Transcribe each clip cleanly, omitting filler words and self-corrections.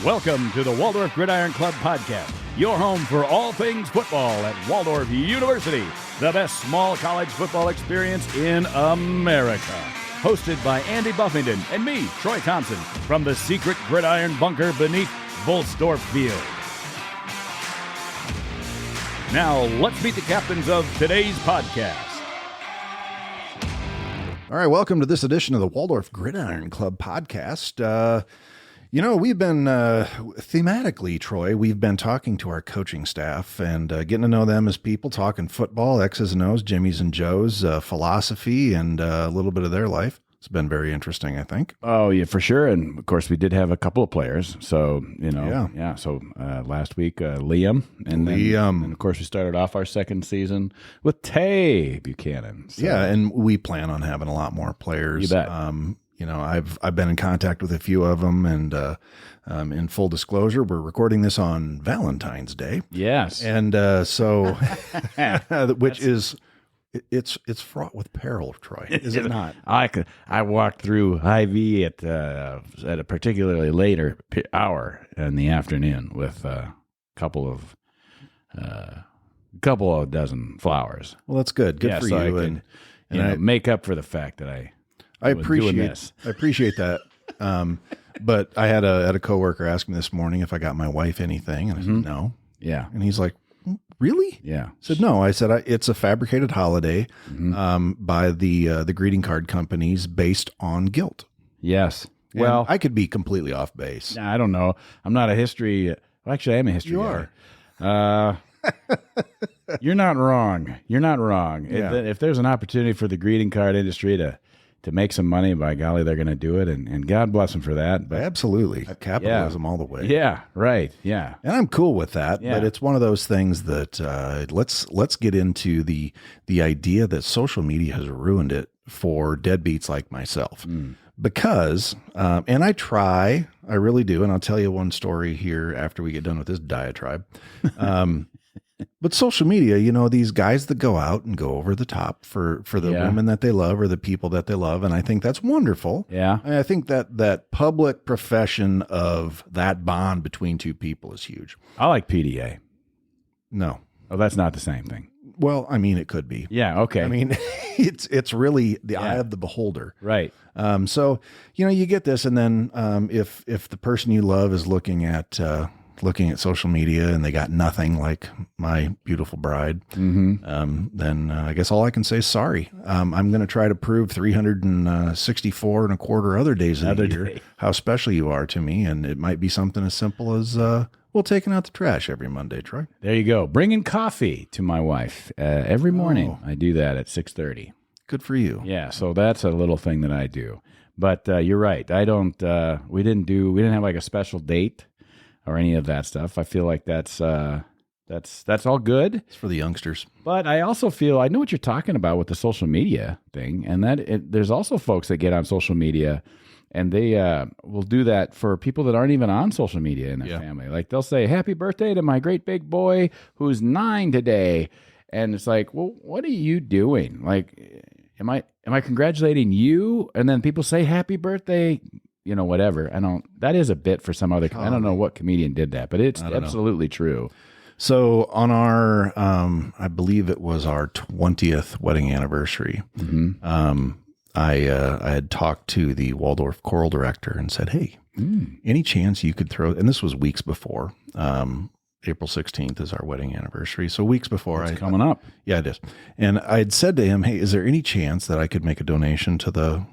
Welcome to the Waldorf GridIron Club podcast, your home for all things football at Waldorf University, the best small college football experience in America. Hosted by Andy Buffington and me, Troy Thompson, from the secret gridiron bunker beneath Waldorf Field. Now, let's meet the captains of today's podcast. All right, welcome to this edition of the Waldorf GridIron Club podcast. We've been thematically, Troy, we've been talking to our coaching staff and getting to know them as people, talking football, X's and O's, Jimmy's and Joe's, philosophy, and a little bit of their life. It's been very interesting, I think. Oh, yeah, for sure. And of course, we did have a couple of players. So, So last week, Liam. And of course, we started off our second season with Tay Buchanan. So. Yeah, and we plan on having a lot more players. You bet. I've been in contact with a few of them, and in full disclosure, we're recording this on Valentine's Day. Yes, and which is it's fraught with peril, Troy. Is it not? I walked through Hy-Vee at a particularly later hour in the afternoon with a couple of dozen flowers. Well, that's good. Good for so you, I could, make up for the fact that I appreciate that. But I had a coworker ask me this morning if I got my wife anything, and I said no. Yeah, and he's like, "Really?" Yeah. I said no. I said it's a fabricated holiday by the greeting card companies based on guilt. Yes. And well, I could be completely off base. I don't know. I'm not a history. Well, actually, I am a history guy. You are. You're not wrong. You're not wrong. Yeah. If there's an opportunity for the greeting card industry to make some money, by golly, they're going to do it, and God bless them for that. But absolutely, capitalism all the way. Yeah, right. Yeah, and I'm cool with that. Yeah. But it's one of those things that let's get into the idea that social media has ruined it for deadbeats like myself. Because, and I really do, and I'll tell you one story here after we get done with this diatribe. But social media, these guys that go out and go over the top for the women that they love or the people that they love, and I think that's wonderful. Yeah. And I think that public profession of that bond between two people is huge. I like PDA. No. Oh, that's not the same thing. Well, I mean, it could be. Yeah, okay. I mean, it's really the eye of the beholder. Right. So, you get this, and then if the person you love is looking at social media and they got nothing like my beautiful bride, then I guess all I can say is sorry. I'm going to try to prove 364 and a quarter other days of the year how special you are to me, and it might be something as simple as taking out the trash every Monday, Troy. There you go. Bringing coffee to my wife every morning. I do that at 6:30. Good for you. Yeah, so that's a little thing that I do. But you're right. I don't. We didn't have like a special date or any of that stuff. I feel like that's all good. It's for the youngsters. But I also feel I know what you're talking about with the social media thing, and there's also folks that get on social media, and they will do that for people that aren't even on social media in their family. Like they'll say, "Happy birthday to my great big boy who's 9 today," and it's like, well, what are you doing? Like, am I congratulating you? And then people say, "Happy birthday." Whatever. That is a bit for some other, I don't know what comedian did that, but it's absolutely true. So on our, I believe it was our 20th wedding anniversary. I had talked to the Waldorf choral director and said, "Hey, any chance you could throw," and this was weeks before, April 16th is our wedding anniversary. So weeks before it's coming up. Yeah, it is. And I had said to him, "Hey, is there any chance that I could make a donation to the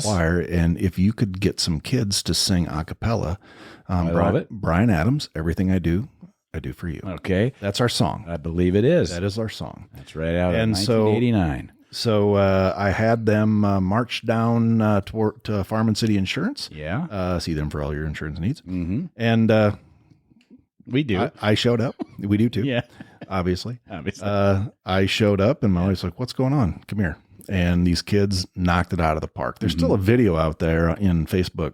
choir? And if you could get some kids to sing a cappella, love it. Bryan Adams, Everything I Do for You." Okay. That's our song. I believe it is. That is our song. That's right out of 1989. So I had them march down to Farm and City Insurance. Yeah. See them for all your insurance needs. And we do. I showed up. We do too. Yeah. Obviously. I showed up and my wife's like, "What's going on? Come here." And these kids knocked it out of the park. There's still a video out there in Facebook,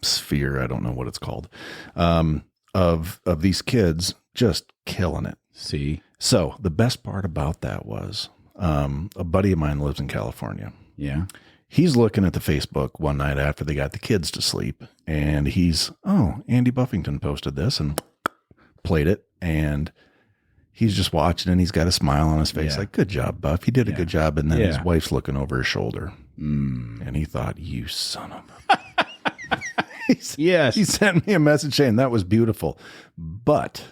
sphere. I don't know what it's called, of these kids just killing it. See? So the best part about that was a buddy of mine lives in California. Yeah. he's looking at the Facebook one night after they got the kids to sleep, and Andy Buffington posted this and played it, and he's just watching, and he's got a smile on his face, like, good job, Buff. He did a good job. And then his wife's looking over his shoulder, and he thought, you son of a... He sent me a message saying that was beautiful, but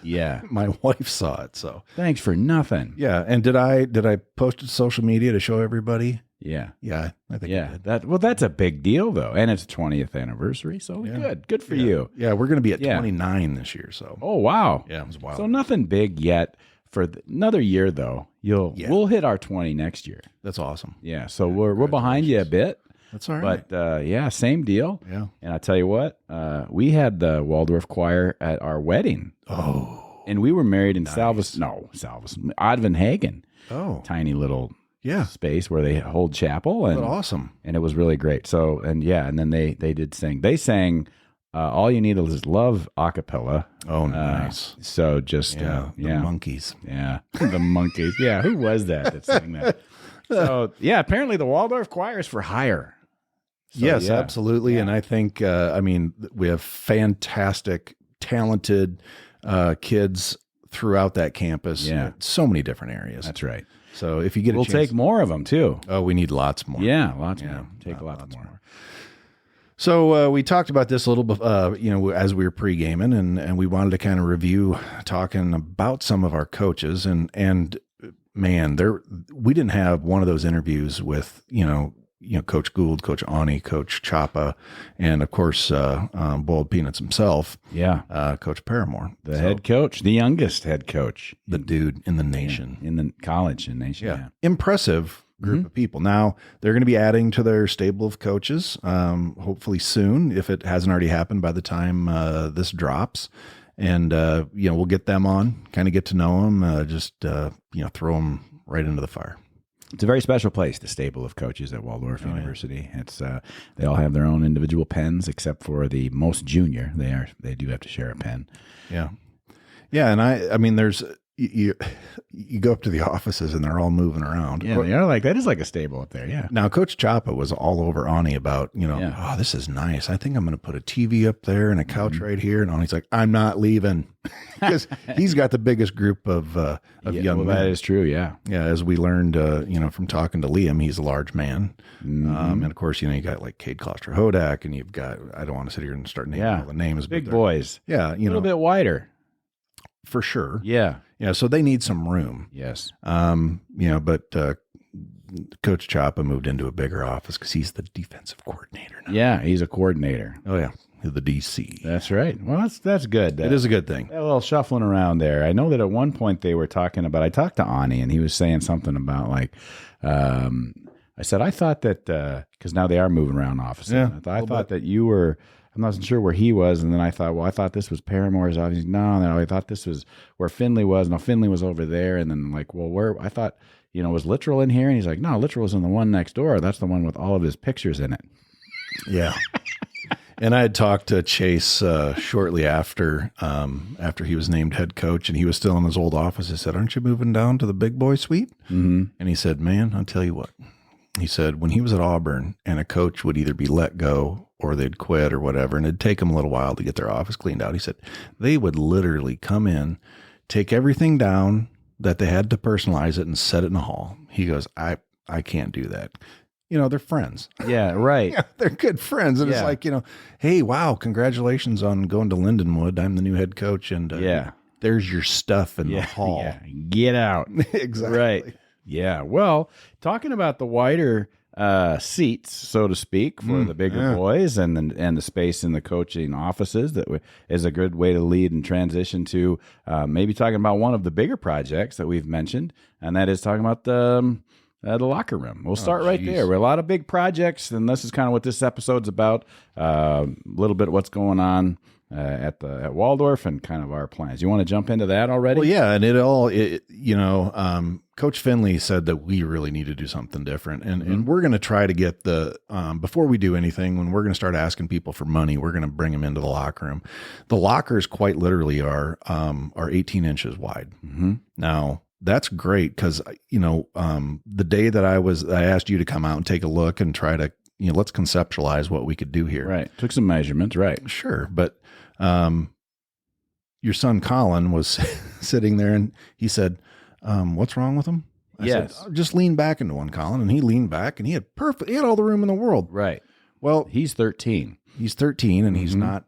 my wife saw it. So thanks for nothing. Yeah. And did I post it to social media to show everybody? Yeah. I think I did. That's a big deal though. And it's 20th anniversary. So good for you. Yeah. We're going to be at 29 this year. So, oh, wow. Yeah. It was wild. So nothing big yet for another year though. We'll hit our 20 next year. That's awesome. Yeah. So we're behind you a bit. That's all right. But same deal. Yeah. And I tell you what, we had the Waldorf choir at our wedding. Oh. And we were married in Advenhagen. Oh. Tiny little space where they hold chapel. And awesome. And it was really great. So, and then they did sing. They sang All You Need Is Love a cappella. Oh, nice. So just, the monkeys. Yeah. The monkeys. Yeah. Who was that sang that? So, apparently the Waldorf choir is for hire. So, yes, absolutely. Yeah. And I think, we have fantastic, talented kids throughout that campus. Yeah. So many different areas. That's right. So if you get we'll take more of them too. Oh, we need lots more. Yeah, lots more. Take lots more. So we talked about this a little bit, as we were pre-gaming, and we wanted to kind of review talking about some of our coaches. And man, we didn't have one of those interviews with, Coach Gould, Coach Ani, Coach Chapa, and of course, Boiled Peanuts himself. Yeah. Coach Paramore. The head coach, the youngest head coach. The dude in the nation. In the college and nation. Yeah. Impressive group of people. Now, they're going to be adding to their stable of coaches, hopefully soon, if it hasn't already happened by the time this drops. And, we'll get them on, kind of get to know them, throw them right into the fire. It's a very special place, the stable of coaches at Waldorf University. Yeah. It's they all have their own individual pens, except for the most junior. They do have to share a pen. Yeah, yeah, and I mean, there's you go up to the offices and they're all moving around. Yeah, they are that is like a stable up there. Yeah. Now, Coach Chapa was all over Ani about oh, this is nice. I think I'm going to put a TV up there and a couch right here. And Ani's like, I'm not leaving, because he's got the biggest group of young men. That is true. Yeah. Yeah. As we learned, from talking to Liam, he's a large man. And of course, you got like Cade Kloster-Hodak, and you've got, I don't want to sit here and start naming all the names. Big boys. Yeah. A little bit wider. For sure. Yeah. Yeah. So they need some room. Yes. But Coach Chapa moved into a bigger office because he's the defensive coordinator now. Yeah. He's a coordinator. Oh, yeah. The DC. That's right. Well, that's good. It is a good thing. A little shuffling around there. I know that at one point they were talking about, I talked to Ani and he was saying something about I said, I thought that, because now they are moving around offices. Yeah, I thought that you were, I'm not sure where he was. And then I thought, well, I thought this was Paramore's office. No, I thought this was where Finley was. No, Finley was over there. And then where, I thought, was Littrell in here? And he's like, no, Littrell was in the one next door. That's the one with all of his pictures in it. Yeah. And I had talked to Chase shortly after he was named head coach, and he was still in his old office. I said, aren't you moving down to the big boy suite? Mm-hmm. And he said, man, I'll tell you what. He said, when he was at Auburn and a coach would either be let go or they'd quit or whatever, and it'd take them a little while to get their office cleaned out. He said, they would literally come in, take everything down that they had to personalize it and set it in the hall. He goes, I can't do that. They're friends. Yeah, right. Yeah, they're good friends. And it's like, hey, wow, congratulations on going to Lindenwood. I'm the new head coach. And there's your stuff in the hall. Yeah. Get out. Exactly. Right. Yeah. Well, talking about the wider seats, so to speak, for the bigger boys and the space in the coaching offices, that is a good way to lead and transition to maybe talking about one of the bigger projects that we've mentioned, and that is talking about the locker room. We'll start right there. We're a lot of big projects, and this is kind of what this episode's about. A little bit of what's going on at Waldorf and kind of our plans. You want to jump into that already? Well, yeah, and Coach Finley said that we really need to do something different, and we're going to try to get before we do anything, when we're going to start asking people for money, we're going to bring them into the locker room. The lockers quite literally are 18 inches wide. Mm-hmm. Now, that's great because, the day that I asked you to come out and take a look and try to let's conceptualize what we could do here. Right. Took some measurements. Right. Sure. But your son Colin was sitting there and he said, what's wrong with him? I said, just lean back into one, Colin. And he leaned back and he had all the room in the world. Right. Well, he's 13. He's 13 and he's not,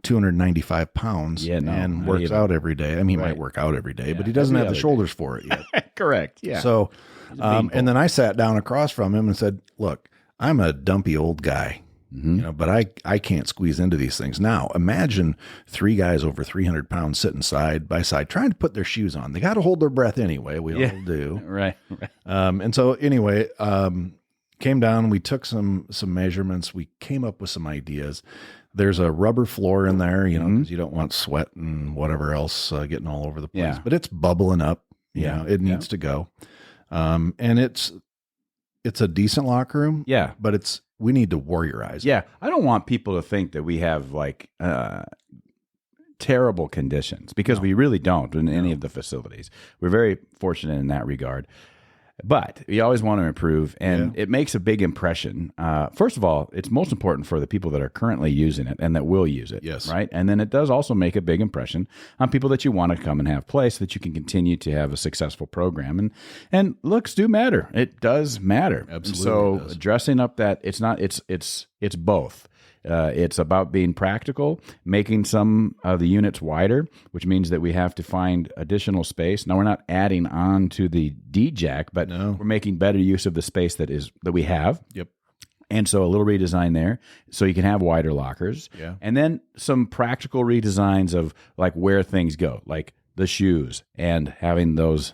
295 pounds and works out every day. I mean, he might work out every day, but he doesn't have the shoulders for it yet. Correct. Yeah. So, and then I sat down across from him and said, look, I'm a dumpy old guy, but I can't squeeze into these things. Now, imagine 3 guys over 300 pounds sitting side by side, trying to put their shoes on. They got to hold their breath anyway. We all do. Right. And so anyway, came down, we took some measurements, we came up with some ideas. There's a rubber floor in there, because you don't want sweat and whatever else getting all over the place, but it's bubbling up. It needs to go. And it's a decent locker room. Yeah. But we need to warriorize it. Yeah. I don't want people to think that we have like, terrible conditions because we really don't in any of the facilities. We're very fortunate in that regard. But we always want to improve, and it makes a big impression. First of all, it's most important for the people that are currently using it and that will use it. Yes. Right? And then it does also make a big impression on people that you want to come and have play so that you can continue to have a successful program. And looks do matter. It does matter. Absolutely. So dressing up that, it's both. It's about being practical, making some of the units wider, which means that we have to find additional space. Now, we're not adding on to the D-Jack, but we're making better use of the space that we have. Yep. And so a little redesign there so you can have wider lockers. Yeah. And then some practical redesigns of like where things go, like the shoes and having those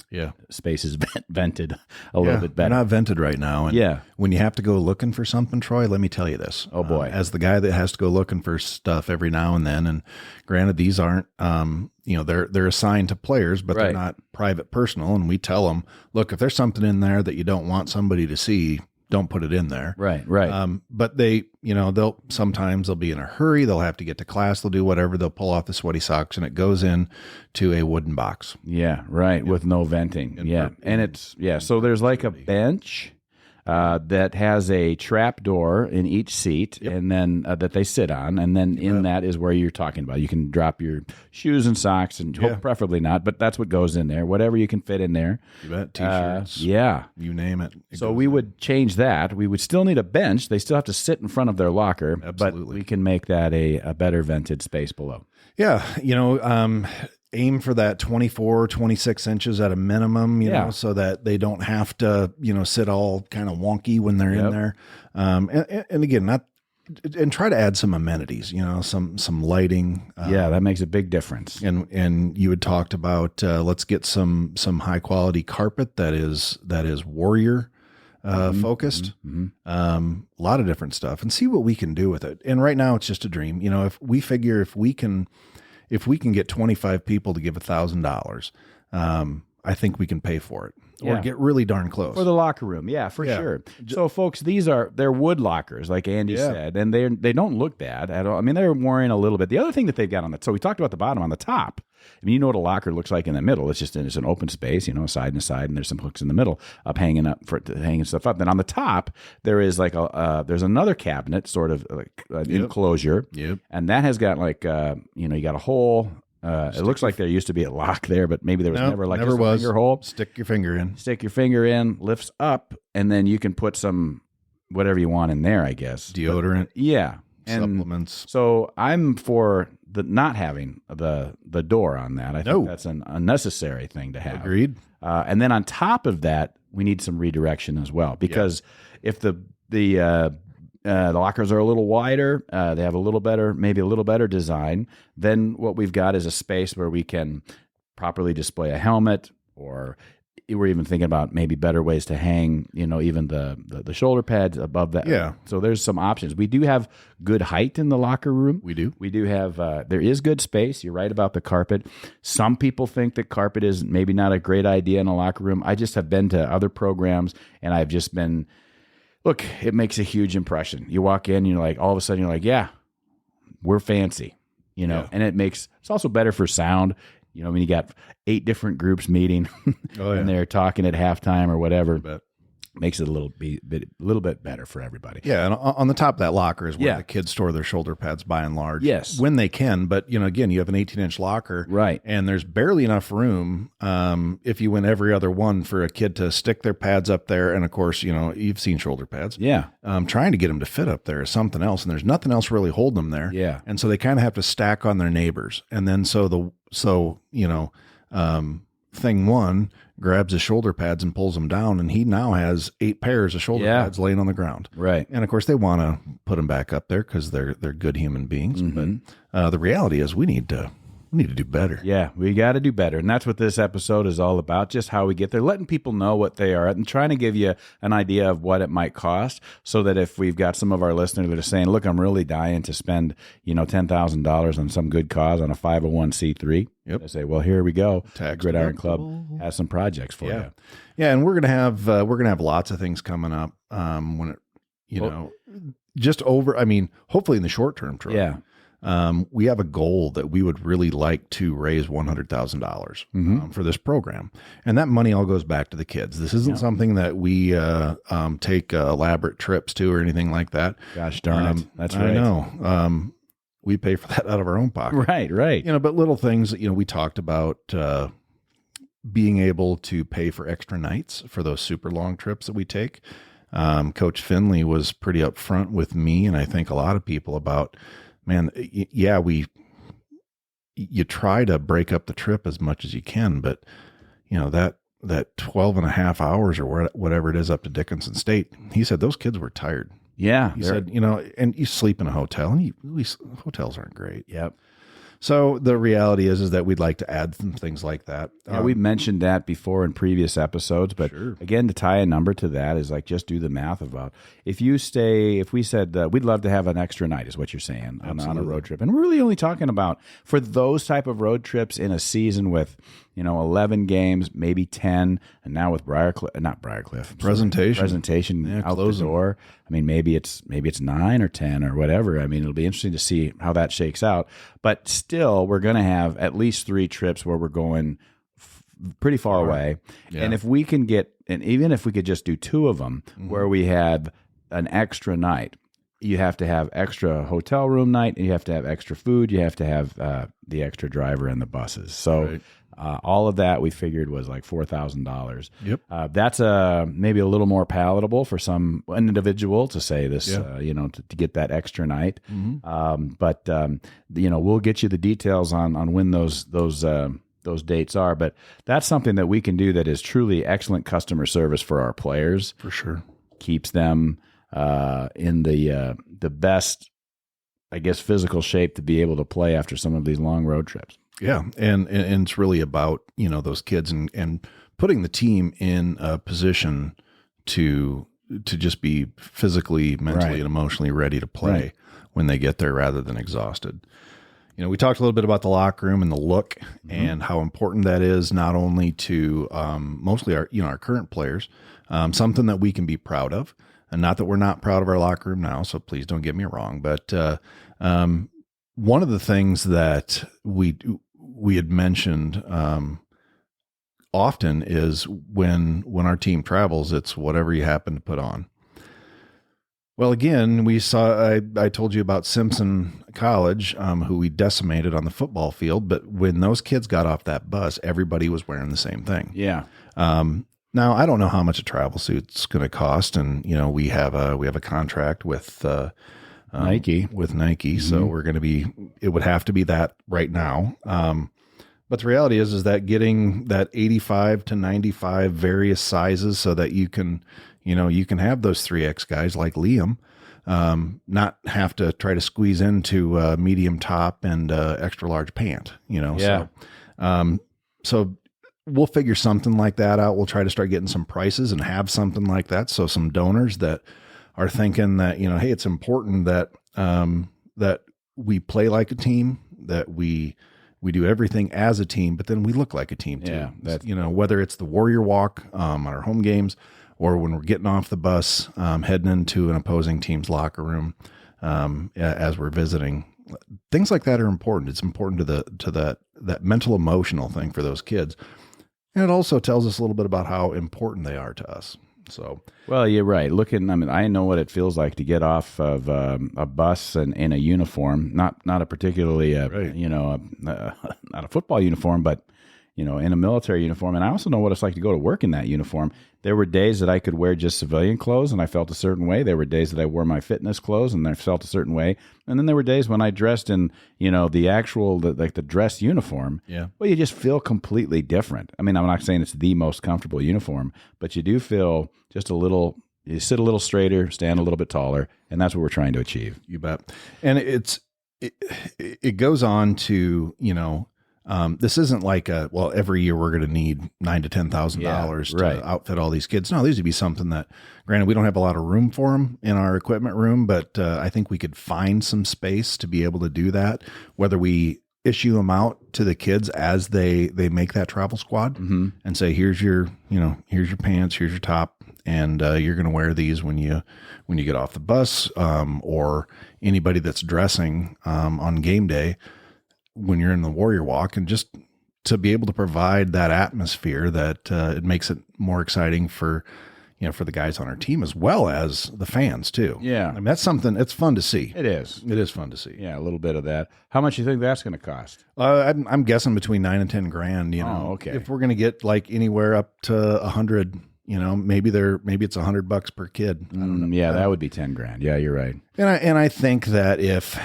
spaces vented a little bit better. They're not vented right now. And when you have to go looking for something, Troy, let me tell you this. Oh boy. As the guy that has to go looking for stuff every now and then, and granted, these aren't, they're assigned to players, but they're not private personal. And we tell them, look, if there's something in there that you don't want somebody to see, don't put it in there. Right. But they'll be in a hurry. They'll have to get to class. They'll do whatever. They'll pull off the sweaty socks and it goes in to a wooden box. Yeah. Right. With no venting. So there's like a bench that has a trap door in each seat and then that they sit on. And then in that is where you're talking about. You can drop your shoes and socks and preferably not, but that's what goes in there. Whatever you can fit in there. You bet. T-shirts. You name it. So we would change that. We would still need a bench. They still have to sit in front of their locker. Absolutely. But we can make that a better vented space below. Yeah. Aim for that 24, 26 inches at a minimum, you know, so that they don't have to, sit all kind of wonky when they're in there. And again, and try to add some amenities, some lighting. That makes a big difference. And you had talked about, let's get some high quality carpet that is warrior focused, a lot of different stuff, and see what we can do with it. And right now it's just a dream. If we figure if we can get 25 people to give $1,000, I think we can pay for it or get really darn close for the locker room. Yeah, for sure. So folks, they're wood lockers, like Andy said, and they don't look bad at all. I mean, they're worn a little bit. The other thing that they've got on that, so we talked about the bottom. On the top, I mean, you know what a locker looks like in the middle. It's an open space, a side and a side, and there's some hooks in the middle hanging up for hanging stuff up. Then on the top, there is like there's another cabinet, sort of like enclosure, and that has got like you got a hole. It looks like there used to be a lock there, but maybe there was never a finger hole. Stick your finger in, lifts up, and then you can put some whatever you want in there, I guess. Deodorant. And supplements. So I'm for the not having the door on that. I think that's an unnecessary thing to have. Agreed. And then on top of that, we need some redirection as well, because if the lockers are a little wider, they have maybe a little better design, then what we've got is a space where we can properly display a helmet, or we're even thinking about maybe better ways to hang, even the shoulder pads above that. Yeah. So there's some options. We do have good height in the locker room. We do have, there is good space. You're right about the carpet. Some people think that carpet is maybe not a great idea in a locker room. I just have been to other programs and I've just been, look, it makes a huge impression. You walk in, you're like, all of a sudden you're like, yeah, we're fancy, and it's also better for sound. When you got 8 different groups meeting and they're talking at halftime or whatever. makes it a little bit better for everybody. Yeah, and on the top of that locker is where the kids store their shoulder pads by and large. Yes. When they can, but again, you have an 18-inch locker. Right. And there's barely enough room if you win every other one for a kid to stick their pads up there. And of course, you've seen shoulder pads. Yeah. Trying to get them to fit up there is something else, and there's nothing else really holding them there. Yeah. And so they kind of have to stack on their neighbors. And then thing one grabs his shoulder pads and pulls them down, and he now has 8 pairs of shoulder pads laying on the ground. Right. And of course, they want to put them back up there because they're good human beings. But the reality is, we need to do better. Yeah, we got to do better, and that's what this episode is all about. Just how we get there, letting people know what they are, and trying to give you an idea of what it might cost, so that if we've got some of our listeners that are saying, "Look, I'm really dying to spend $10,000 on some good cause on a 501c3." Yep. They say, "Well, here we go. Tax GridIron Club has some projects for you." Yeah, and we're gonna have lots of things coming up. When just over. I mean, hopefully in the short term, Troy. Yeah. We have a goal that we would really like to raise $100,000 for this program, and that money all goes back to the kids. This isn't something that we take elaborate trips to or anything like that. Gosh darn it, that's right. I know. We pay for that out of our own pocket. Right. But little things. We talked about being able to pay for extra nights for those super long trips that we take. Coach Finley was pretty upfront with me, and I think a lot of people about. Man, yeah, you try to break up the trip as much as you can, but that 12 and a half hours or whatever it is up to Dickinson State, he said those kids were tired. Yeah. He said, and you sleep in a hotel, and hotels aren't great. Yep. So the reality is that we'd like to add some things like that. Yeah, we've mentioned that before in previous episodes, but again, to tie a number to that is like just do the math about if we said we'd love to have an extra night is what you're saying on a road trip. And we're really only talking about for those type of road trips in a season with, 11 games, maybe 10, and now with presentation out the door. I mean, maybe it's 9 or 10 or whatever. I mean, it'll be interesting to see how that shakes out. But still, we're going to have at least 3 trips where we're going pretty far away. Yeah. And if we can even if we could just do 2 of them where we have an extra night, you have to have extra hotel room night, and you have to have extra food, you have to have the extra driver and the buses. So all of that we figured was like $4,000. Yep. That's maybe a little more palatable for an individual to say this, to get that extra night. But we'll get you the details on when those dates are. But that's something that we can do that is truly excellent customer service for our players. For sure. Keeps them in the best, I guess, physical shape to be able to play after some of these long road trips. Yeah. And it's really about, those kids and putting the team in a position to just be physically, mentally, and emotionally ready to play when they get there rather than exhausted. We talked a little bit about the locker room and the look and how important that is, not only to mostly our current players, something that we can be proud of. And not that we're not proud of our locker room now, so please don't get me wrong. But one of the things that we had mentioned often is when our team travels, it's whatever you happen to put on. Well, again, we saw, I told you about Simpson College, who we decimated on the football field. But when those kids got off that bus, everybody was wearing the same thing. Yeah. Now, I don't know how much a travel suit's going to cost. And, we have a contract with Nike. So it would have to be that right now. But the reality is that getting that 85 to 95 various sizes so that you can have those 3X guys like Liam, not have to try to squeeze into a medium top and extra large pant, Yeah. So we'll figure something like that out. We'll try to start getting some prices and have something like that. So some donors that are thinking that, hey, it's important that, that we play like a team, that we do everything as a team, but then we look like a team too. Yeah, whether it's the Warrior Walk on our home games or when we're getting off the bus, heading into an opposing team's locker room as we're visiting. Things like that are important. It's important to that mental emotional thing for those kids. And it also tells us a little bit about how important they are to us. So, well, you're right. I know what it feels like to get off of a bus and in a uniform, not a particularly, Right. not a football uniform, but in a military uniform. And I also know what it's like to go to work in that uniform. There were days that I could wear just civilian clothes and I felt a certain way. There were days that I wore my fitness clothes and I felt a certain way. And then there were days when I dressed in, the actual, the dress uniform. Yeah. Well, you just feel completely different. I mean, I'm not saying it's the most comfortable uniform, but you do feel just you sit a little straighter, stand a little bit taller. And that's what we're trying to achieve. You bet. And it goes on to, this isn't like every year we're going to need $9,000 to $10,000 to outfit all these kids. No, these would be something that, granted, we don't have a lot of room for them in our equipment room, but I think we could find some space to be able to do that. Whether we issue them out to the kids as they make that travel squad and say, here's your pants, here's your top, and you're going to wear these when you get off the bus, or anybody that's dressing on game day when you're in the warrior walk, and just to be able to provide that atmosphere that it makes it more exciting for the guys on our team as well as the fans too. Yeah. I mean, that's something, it's fun to see. It is. It is fun to see. Yeah, a little bit of that. How much do you think that's going to cost? I'm guessing between $9,000 and $10,000, Oh, okay. If we're going to get like anywhere up to 100, maybe it's $100 per kid. I don't know. Yeah, that would be $10,000. Yeah, you're right. And I think that if,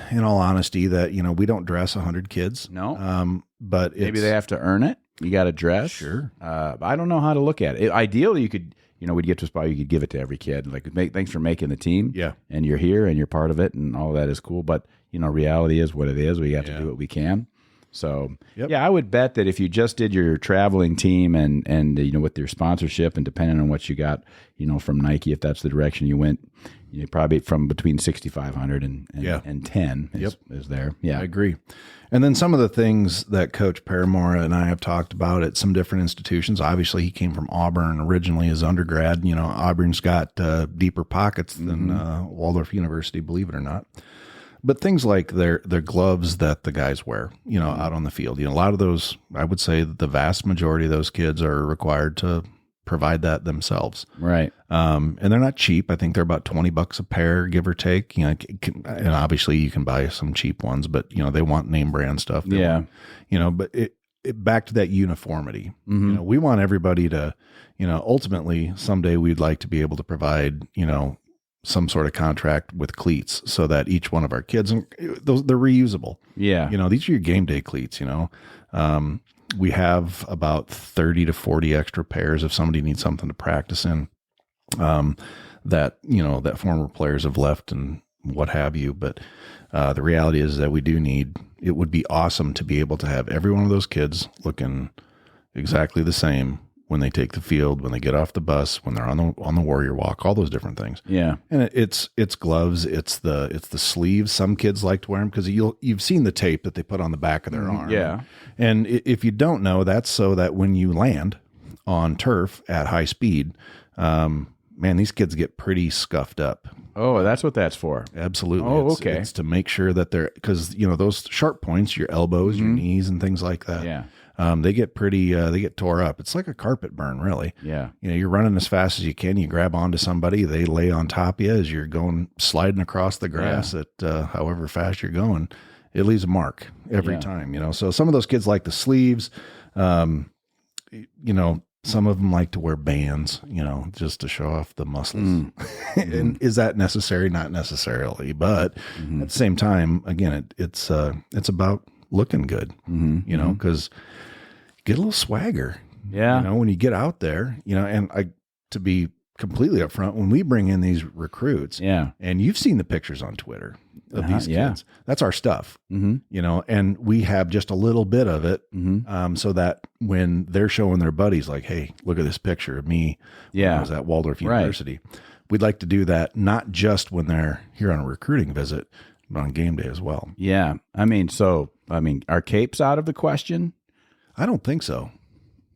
in all honesty, that, we don't dress 100 kids. No. But maybe they have to earn it. You got to dress. Sure. I don't know how to look at it. Ideally, you could, we'd get to a spot you could give it to every kid. Like, thanks for making the team. Yeah. And you're here and you're part of it and all of that is cool. But, reality is what it is. We have to do what we can. So, yeah, I would bet that if you just did your traveling team and with your sponsorship and depending on what you got, from Nike, if that's the direction you went, probably from between 6,500 and 10 is there. Yeah, I agree. And then some of the things that Coach Paramore and I have talked about at some different institutions. Obviously, he came from Auburn originally as undergrad. Auburn's got deeper pockets than Waldorf University, believe it or not. But things like their gloves that the guys wear, out on the field. A lot of those, I would say that the vast majority of those kids are required to provide that themselves. Right. And they're not cheap. I think they're about $20 a pair, give or take. And obviously you can buy some cheap ones, but they want name brand stuff. But it back to that uniformity. We want everybody to, ultimately someday we'd like to be able to provide, some sort of contract with cleats so that each one of our kids, and they're reusable. Yeah. These are your game day cleats, we have about 30 to 40 extra pairs if somebody needs something to practice in, that former players have left and what have you. But the reality is that it would be awesome to be able to have every one of those kids looking exactly the same when they take the field, when they get off the bus, when they're on the warrior walk, all those different things. Yeah. And it's gloves, it's the sleeves. Some kids like to wear them because you've seen the tape that they put on the back of their arm. Yeah. And if you don't know, that's so that when you land on turf at high speed, these kids get pretty scuffed up. Oh, that's what that's for. Absolutely. Oh, okay. It's to make sure that because those sharp points, your elbows, your knees, and things like that. Yeah. They get they get tore up. It's like a carpet burn, really. Yeah. You're running as fast as you can. You grab onto somebody, they lay on top of you as you're sliding across the grass at however fast you're going. It leaves a mark every time, So some of those kids like the sleeves. Some of them like to wear bands, just to show off the muscles. And is that necessary? Not necessarily, but at the same time, again, it's about looking good, because get a little swagger. Yeah. When you get out there, and to be completely upfront, when we bring in these recruits, and you've seen the pictures on Twitter of these kids, that's our stuff, and we have just a little bit of it, so that when they're showing their buddies, like, hey, look at this picture of me when I was at Waldorf University. We'd like to do that, not just when they're here on a recruiting visit, but on game day as well. Yeah. Are capes out of the question? I don't think so.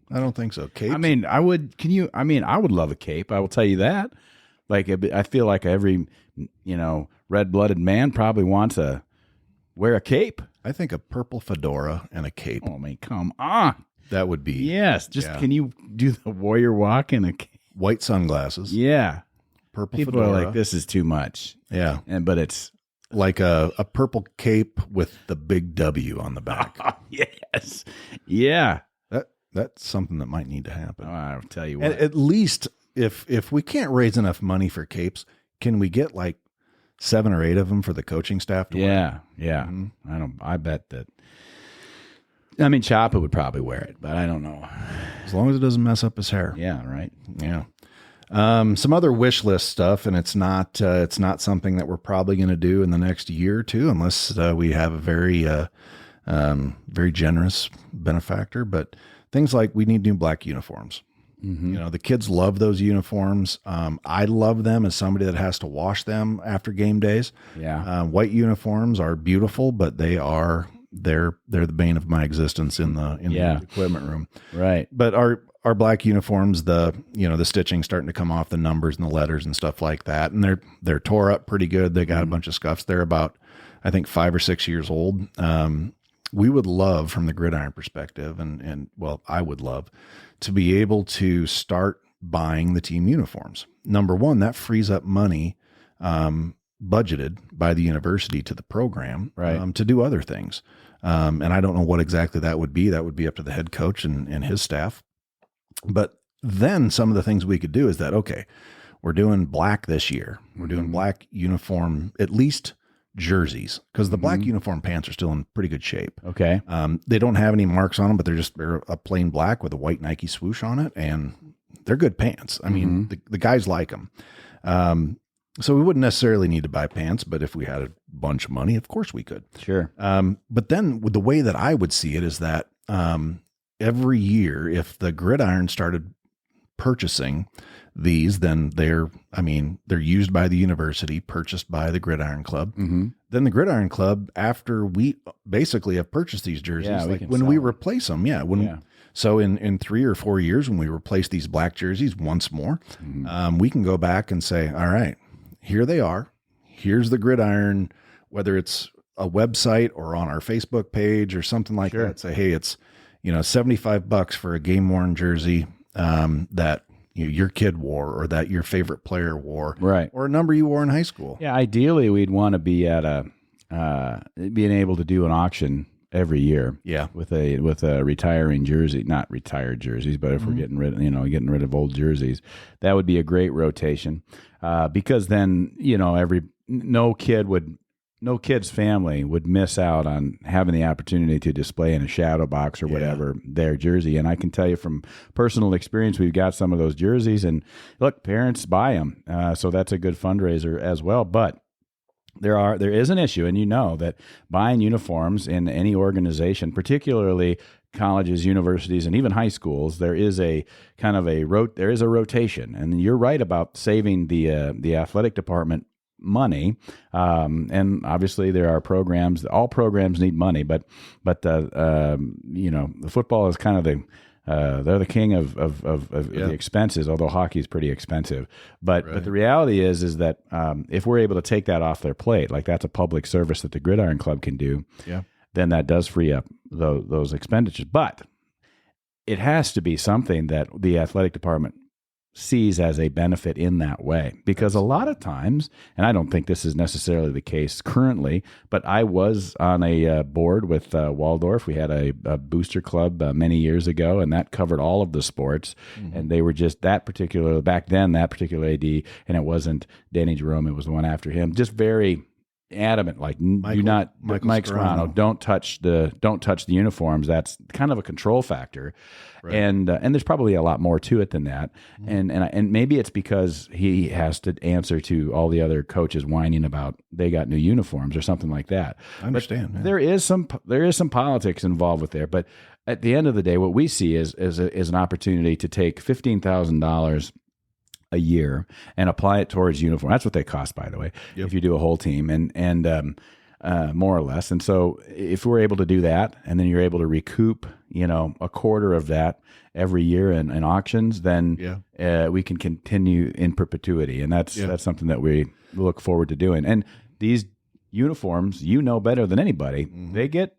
Capes? I would love a cape. I will tell you that. Like, I feel like every, red-blooded man probably wants to wear a cape. I think a purple fedora and a cape. Oh, come on. That would be. Yes. Can you do the warrior walk in a cape? white sunglasses. Yeah. Purple People fedora. are like, this is too much. Yeah. But it's like a purple cape with the big W on the back. Yes. Yeah. That's something that might need to happen. I'll tell you what. At least if we can't raise enough money for capes, can we get like 7 or 8 of them for the coaching staff to wear? Yeah. Mm-hmm. I bet that. I mean, Chapa would probably wear it, but I don't know. As long as it doesn't mess up his hair. Yeah. Right. Yeah. Some other wish list stuff, and it's not something that we're probably going to do in the next year or two, unless we have a very generous benefactor. But things like we need new black uniforms. Mm-hmm. You know, the kids love those uniforms. I love them as somebody that has to wash them after game days. Yeah. White uniforms are beautiful, but they're the bane of my existence in the equipment room. Right. But our black uniforms, the stitching starting to come off the numbers and the letters and stuff like that. And they're tore up pretty good. They got a bunch of scuffs. They're about, I think, 5 or 6 years old. We would love, from the GridIron perspective, and I would love to be able to start buying the team uniforms. Number one, that frees up money, budgeted by the university to the program, right, to do other things. And I don't know what exactly that would be. That would be up to the head coach and his staff. But then some of the things we could do is that, okay, we're doing black this year. We're doing black uniform, at least jerseys, because the black uniform pants are still in pretty good shape. Okay. They don't have any marks on them, but they're a plain black with a white Nike swoosh on it. And they're good pants. I mean, the guys like them. So we wouldn't necessarily need to buy pants, but if we had a bunch of money, of course we could. Sure. But then with the way that I would see it is that, every year, if the GridIron started purchasing these, then they're used by the university, purchased by the GridIron Club. Mm-hmm. Then the GridIron Club, after we basically have purchased these jerseys, when we replace them, so in 3 or 4 years, when we replace these black jerseys once more, we can go back and say, all right, here they are. Here's the GridIron, whether it's a website or on our Facebook page or something like that. Say, hey, it's $75 for a game worn jersey that your kid wore, or that your favorite player wore, right, or a number you wore in high school. Yeah, ideally we'd want to be at being able to do an auction every year. Yeah, with a retiring jersey, not retired jerseys, but if we're getting rid of old jerseys, that would be a great rotation, because then no kid's family would miss out on having the opportunity to display in a shadow box or whatever their jersey. And I can tell you from personal experience, we've got some of those jerseys, and look, parents buy them. So that's a good fundraiser as well. But there is an issue, and that buying uniforms in any organization, particularly colleges, universities, and even high schools, there is a kind of a rotation. And you're right about saving the athletic department money, and obviously there are programs. All programs need money, but the football is kind of they're the king of the expenses. Although hockey is pretty expensive, but the reality is that if we're able to take that off their plate, like that's a public service that the GridIron Club can do, then that does free up those expenditures. But it has to be something that the athletic department sees as a benefit in that way, because a lot of times, and I don't think this is necessarily the case currently, but I was on a board with Waldorf. We had a booster club many years ago, and that covered all of the sports. And they were just that particular AD, and it wasn't Danny Jerome, it was the one after him, just very adamant, like Mike Scarano, don't touch the uniforms. That's kind of a control factor, and there's probably a lot more to it than that. And maybe it's because he has to answer to all the other coaches whining about they got new uniforms or something like that. I understand. There is some politics involved with there, but at the end of the day, what we see is an opportunity to take $15,000 a year and apply it towards uniform. That's what they cost, by the way, if you do a whole team, and more or less. And so if we're able to do that, and then you're able to recoup, a quarter of that every year in auctions, then we can continue in perpetuity. And that's something that we look forward to doing. And these uniforms, better than anybody, they get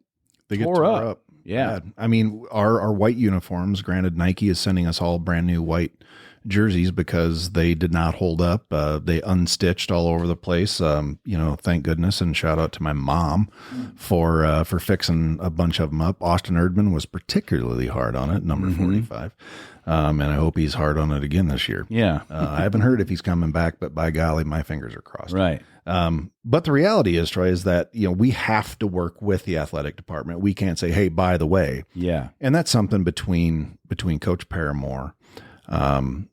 tore up. Yeah. I mean, our white uniforms, granted, Nike is sending us all brand new white jerseys because they did not hold up. They unstitched all over the place. Thank goodness, and shout out to my mom for fixing a bunch of them up. Austin Erdman was particularly hard on it, number 45. And I hope he's hard on it again this year. Yeah. I haven't heard if he's coming back, but by golly, my fingers are crossed. Right. But the reality is, Troy, is that, we have to work with the athletic department. We can't say, hey, by the way. Yeah. And that's something between Coach Paramore, and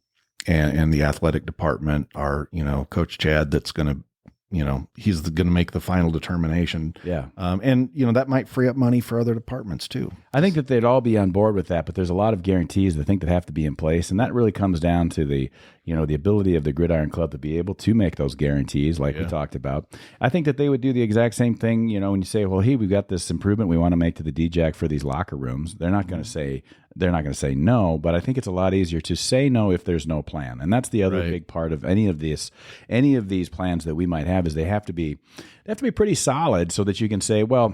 the athletic department, Coach Chad, that's going to, he's going to make the final determination. Yeah. And that might free up money for other departments too. I think that they'd all be on board with that, but there's a lot of guarantees I think that have to be in place. And that really comes down to the ability of the GridIron Club to be able to make those guarantees like we talked about. I think that they would do the exact same thing, when you say, well, hey, we've got this improvement we want to make to the DJAC for these locker rooms. They're not going to say no, but I think it's a lot easier to say no if there's no plan. And that's the other big part of any of these plans that we might have is they have to be pretty solid so that you can say, well,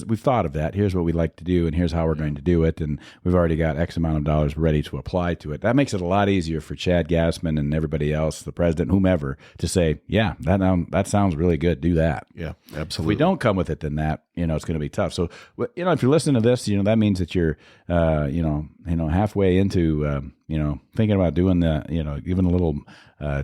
we've thought of that. Here's what we'd like to do, and here's how we're going to do it. And we've already got X amount of dollars ready to apply to it. That makes it a lot easier for Chad Gassman and everybody else, the president, whomever, to say, yeah, that sounds really good. Do that. Yeah, absolutely. If we don't come with it, then that, it's going to be tough. So, if you're listening to this, that means that you're, halfway into, thinking about doing giving a little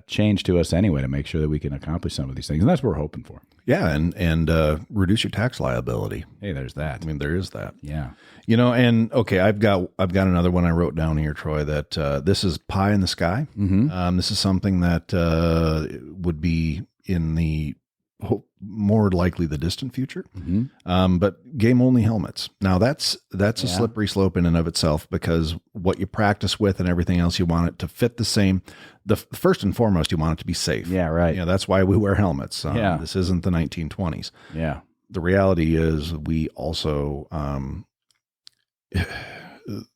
change to us anyway to make sure that we can accomplish some of these things. And that's what we're hoping for. Yeah. And reduce your tax liability. Hey, there's that. I mean, there is that. Yeah. And okay, I've got another one I wrote down here, Troy, that this is pie in the sky. Mm-hmm. This is something that would be in the more likely the distant future. Mm-hmm. But game only helmets. Now that's a slippery slope in and of itself, because what you practice with and everything else, you want it to fit the same. The first and foremost, you want it to be safe. Yeah. Right. That's why we wear helmets. This isn't the 1920s. Yeah. The reality is we also,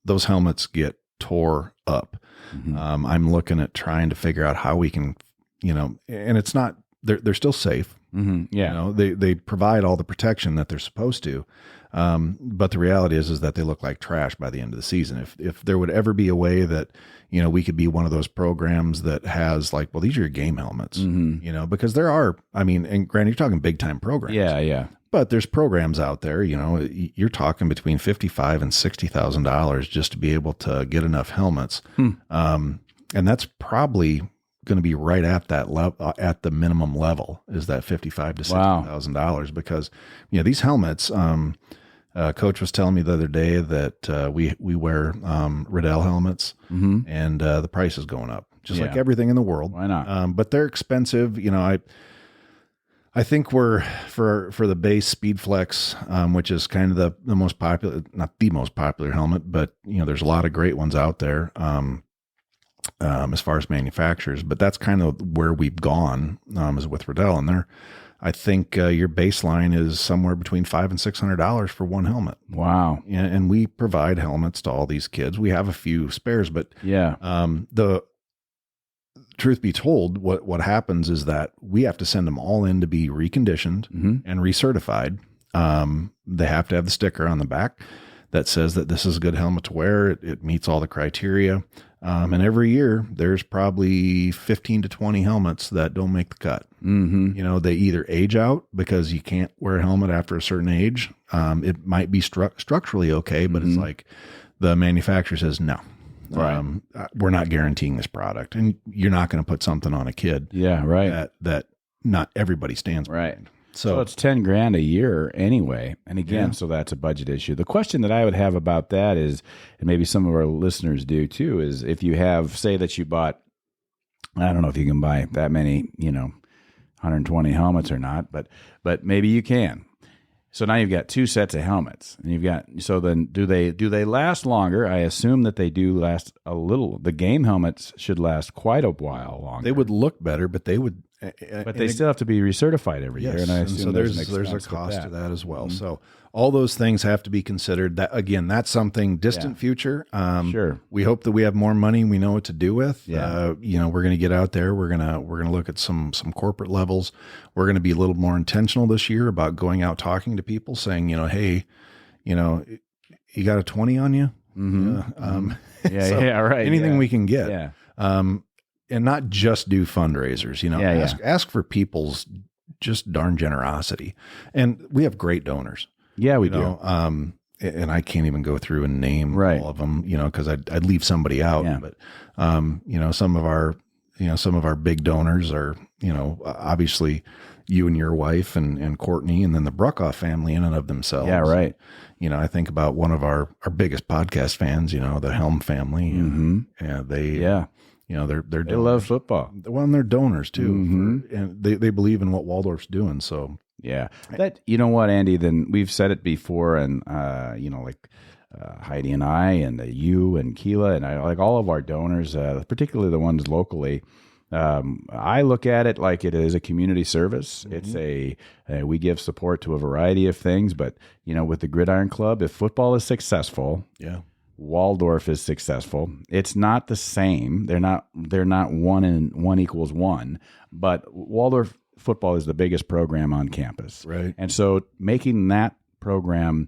those helmets get tore up. Mm-hmm. I'm looking at trying to figure out how we can, and it's not, they're still safe. Mm-hmm. Yeah. They provide all the protection that they're supposed to. But the reality is that they look like trash by the end of the season. If there would ever be a way that, we could be one of those programs that has like, well, these are your game helmets, mm-hmm. Because there are, and granted, you're talking big time programs. Yeah. Yeah. But there's programs out there, you're talking between $55,000 and $60,000 just to be able to get enough helmets. And that's probably going to be right at that level, at the minimum level, is that $55,000 to $60,000, because these helmets. Coach was telling me the other day that we wear Riddell helmets, mm-hmm. and the price is going up, just like everything in the world. Why not? But they're expensive. I think we're for the base Speed Flex, which is kind of the most popular, not the most popular helmet, but there's a lot of great ones out there. As far as manufacturers, but that's kind of where we've gone, is with Riddell, and I think your baseline is somewhere between $500 and $600 for one helmet. Wow. And we provide helmets to all these kids. We have a few spares, but the truth be told, what happens is that we have to send them all in to be reconditioned mm-hmm. and recertified. They have to have the sticker on the back that says that this is a good helmet to wear. It meets all the criteria. And every year there's probably 15 to 20 helmets that don't make the cut. Mm-hmm. They either age out because you can't wear a helmet after a certain age. It might be structurally okay, but mm-hmm. it's like the manufacturer says, no, right. We're not guaranteeing this product, and you're not going to put something on a kid. Yeah. Right. That not everybody stands right. behind. So it's $10,000 a year anyway. And again, so that's a budget issue. The question that I would have about that is, and maybe some of our listeners do too, is if you have, say that you bought, I don't know if you can buy that many, 120 helmets or not, but maybe you can. So now you've got two sets of helmets, and so then do they last longer? I assume that they do last a little. The game helmets should last quite a while longer. They would look better, but they would. But they still have to be recertified every year, and I assume so there's a cost to that as well. Mm-hmm. So all those things have to be considered. That again, that's something distant future. Sure. We hope that we have more money we know what to do with. Yeah. We're going to get out there. We're gonna look at some corporate levels. We're going to be a little more intentional this year about going out talking to people, saying, hey, you got a 20 on you. Mm-hmm. Right. Anything we can get. Yeah. not just do fundraisers, ask for people's just darn generosity. And we have great donors. Yeah, we do. And I can't even go through and name all of them, cause I'd leave somebody out, but, some of our big donors are, obviously you and your wife and Courtney, and then the Bruckoff family in and of themselves. Yeah. Right. I think about one of our biggest podcast fans, the Helm family. And they love football. Well, and they're donors too. And they believe in what Waldorf's doing. So yeah, that, you know what, Andy, then we've said it before, and, Heidi and I, and you and Keela, and I, like all of our donors, particularly the ones locally, I look at it like it is a community service. It's we give support to a variety of things, but with the GridIron Club, if football is successful, Waldorf is successful. It's not the same. They're not one equals one, but Waldorf football is the biggest program on campus. Right. And so making that program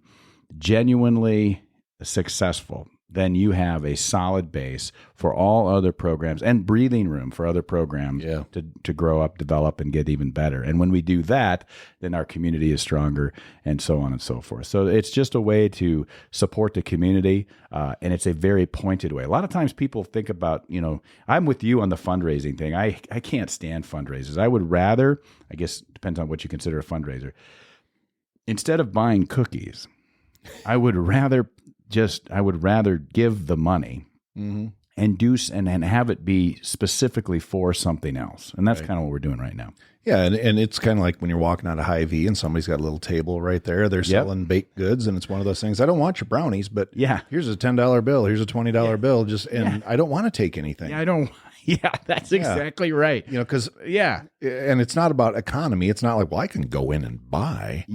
genuinely successful, then you have a solid base for all other programs and breathing room for other programs to grow up, develop, and get even better. And when we do that, then our community is stronger, and so on and so forth. So it's just a way to support the community, and it's a very pointed way. A lot of times people think about, I'm with you on the fundraising thing. I can't stand fundraisers. I would rather, I guess, depends on what you consider a fundraiser. Instead of buying cookies, I would rather give the money and have it be specifically for something else. And that's kind of what we're doing right now. Yeah. And it's kind of like when you're walking out of Hy-Vee and somebody's got a little table right there. They're selling baked goods. And it's one of those things. I don't want your brownies, but here's a $10 bill. Here's a $20 bill. I don't want to take anything. Yeah, I don't. Yeah, that's exactly right. Because and it's not about economy. It's not like, well, I can go in and buy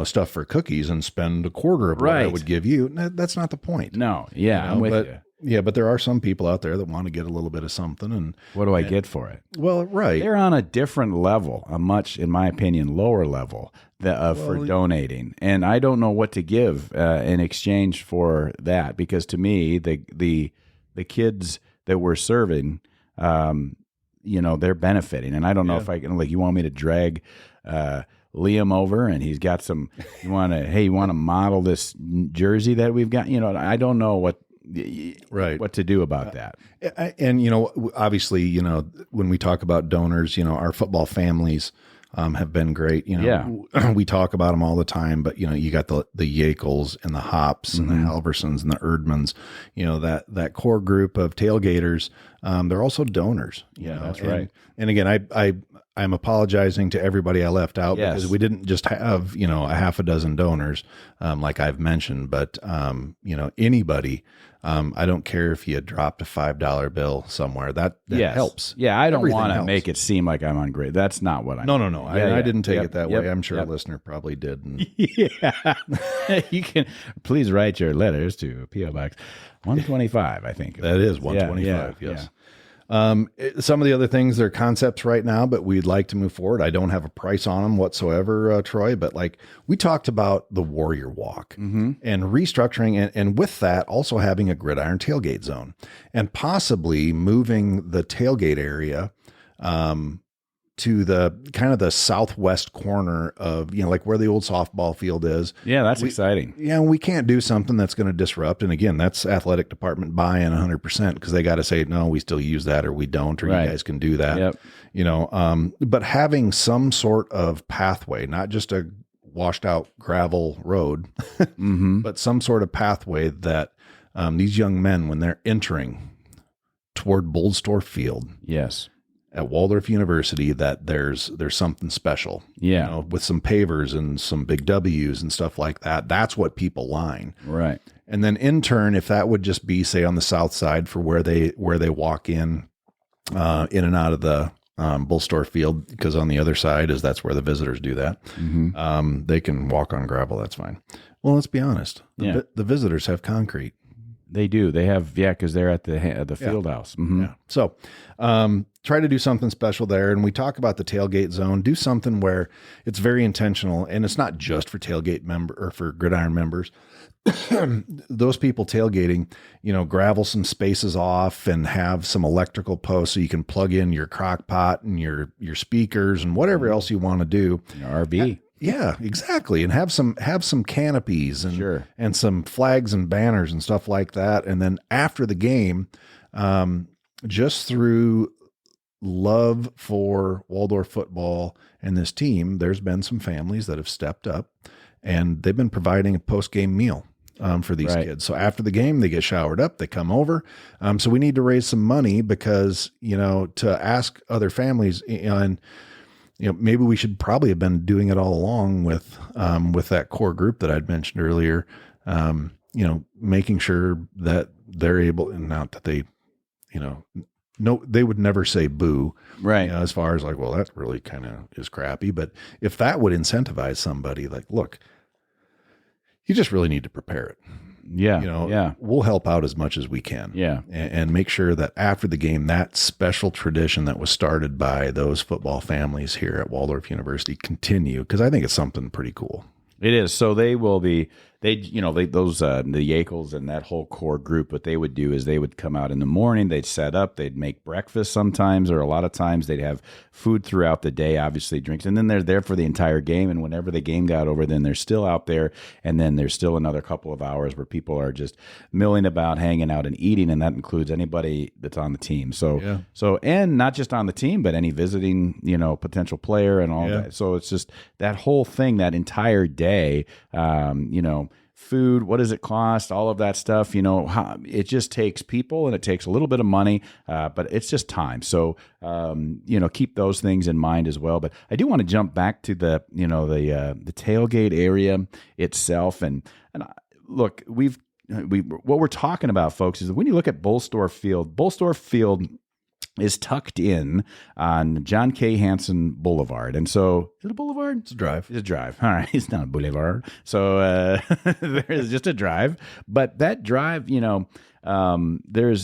stuff for cookies and spend a quarter of what I would give you. That's not the point. No, I'm with you. Yeah, but there are some people out there that want to get a little bit of something. And what do I get for it? Well, right. They're on a different level, a much, in my opinion, lower level for donating. And I don't know what to give in exchange for that, because to me, the kids that we're serving, they're benefiting. And I don't know if I can, you want me to drag Liam over and he's got some, you want to model this jersey that we've got, I don't know what to do about that. And, obviously, when we talk about donors, our football families have been great. We talk about them all the time, but you got the Yakels and the Hops and the Halversons and the Erdmans, that core group of tailgaters. They're also donors. That's right. And again, I'm apologizing to everybody I left out because we didn't just have, a half a dozen donors, like I've mentioned, but, anybody, I don't care if you dropped a $5 bill somewhere. That helps. Yeah, I don't want to make it seem like I'm on grade. That's not what I'm. No. I didn't take it that way. I'm sure a listener probably did. You can please write your letters to P.O. Box 125. I think that is 125. Yes. Some of the other things, they're concepts right now, but we'd like to move forward. I don't have a price on them whatsoever, Troy, but we talked about the Warrior Walk and restructuring, and with that, also having a GridIron tailgate zone and possibly moving the tailgate area, to the kind of the southwest corner of, where the old softball field is. Yeah, that's exciting. Yeah, we can't do something that's going to disrupt. And again, that's athletic department buy-in 100%, because they got to say, no, we still use that, or we don't, or you guys can do that. But having some sort of pathway, not just a washed out gravel road, but some sort of pathway that these young men, when they're entering toward Waldorf Field. Yes. At Waldorf University, that there's something special, with some pavers and some big W's and stuff like that. That's what people line. Right. And then in turn, if that would just be, say, on the south side for where they walk in and out of the Waldorf Field, because on the other side that's where the visitors do that. They can walk on gravel. That's fine. Well, let's be honest. The visitors have concrete. They do. They have, because they're at the field house. Mm-hmm. Yeah. So try to do something special there. And we talk about the tailgate zone. Do something where it's very intentional, and it's not just for tailgate or for GridIron members. Those people tailgating, gravel some spaces off and have some electrical posts so you can plug in your crock pot and your speakers and whatever else you want to do. Your RV. Yeah, exactly. And have some canopies and some flags and banners and stuff like that. And then after the game, just through love for Waldorf football and this team, there's been some families that have stepped up, and they've been providing a post-game meal for these kids. So after the game, they get showered up, they come over. So we need to raise some money because, to ask other families, and maybe we should probably have been doing it all along with that core group that I'd mentioned earlier, making sure that they're able, and not that they, no, they would never say boo, right? As far as like, well, that really kind of is crappy. But if that would incentivize somebody, like, look, you just really need to prepare it. Yeah. We'll help out as much as we can. Yeah. And make sure that after the game, that special tradition that was started by those football families here at Waldorf University continue, because I think it's something pretty cool. It is. So they will be, the Yakels and that whole core group, what they would do is they would come out in the morning, they'd set up, they'd make breakfast sometimes, or a lot of times they'd have food throughout the day, obviously drinks, and then they're there for the entire game. And whenever the game got over, then they're still out there. And then there's still another couple of hours where people are just milling about, hanging out and eating. And that includes anybody that's on the team. So, and not just on the team, but any visiting, potential player and all that. So it's just that whole thing, that entire day, food, what does it cost, all of that stuff, it just takes people and it takes a little bit of money, but it's just time. So, keep those things in mind as well. But I do want to jump back to the tailgate area itself. And look, what we're talking about, folks, is that when you look at Bolstorff Field is tucked in on John K. Hansen Boulevard. And so, is it a boulevard? It's a drive. It's a drive. All right. It's not a boulevard. So there's just a drive. But that drive, there's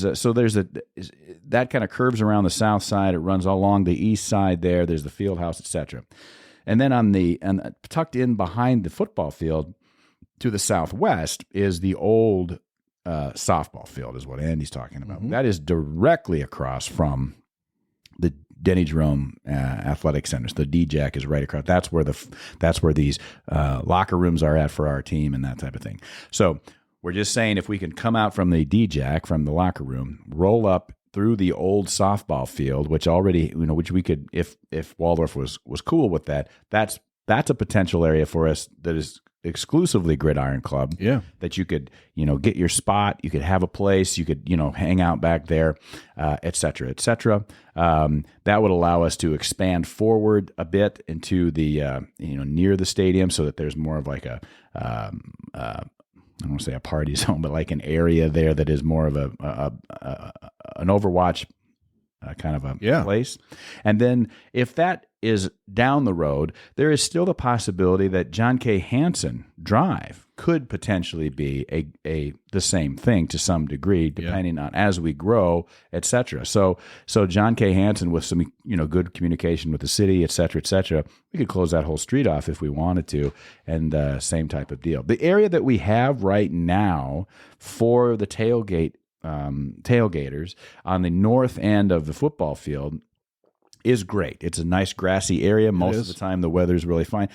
that kind of curves around the south side. It runs all along the east side there. There's the field house, etc. And then and tucked in behind the football field to the southwest is the old softball field, is what Andy's talking about. Mm-hmm. That is directly across from the Denny Jerome Athletic Centers. The DJAC is right across. That's where these locker rooms are at for our team and that type of thing. So we're just saying, if we can come out from the DJAC, from the locker room, roll up through the old softball field, which already, which we could, if Waldorf was cool with that, that's a potential area for us that is exclusively GridIron Club. Yeah. That you could, get your spot, you could have a place, you could, hang out back there, et cetera, et cetera. That would allow us to expand forward a bit into the, near the stadium, so that there's more of like I don't want to say a party zone, but like an area there that is more of an Overwatch kind of a place. And then if that is down the road, there is still the possibility that John K. Hansen Drive could potentially be the same thing to some degree, depending on as we grow, et cetera. So John K. Hansen, with some good communication with the city, et cetera, we could close that whole street off if we wanted to, and same type of deal. The area that we have right now for the tailgaters on the north end of the football field is great. It's a nice grassy area. Most of the time, the weather's really fine.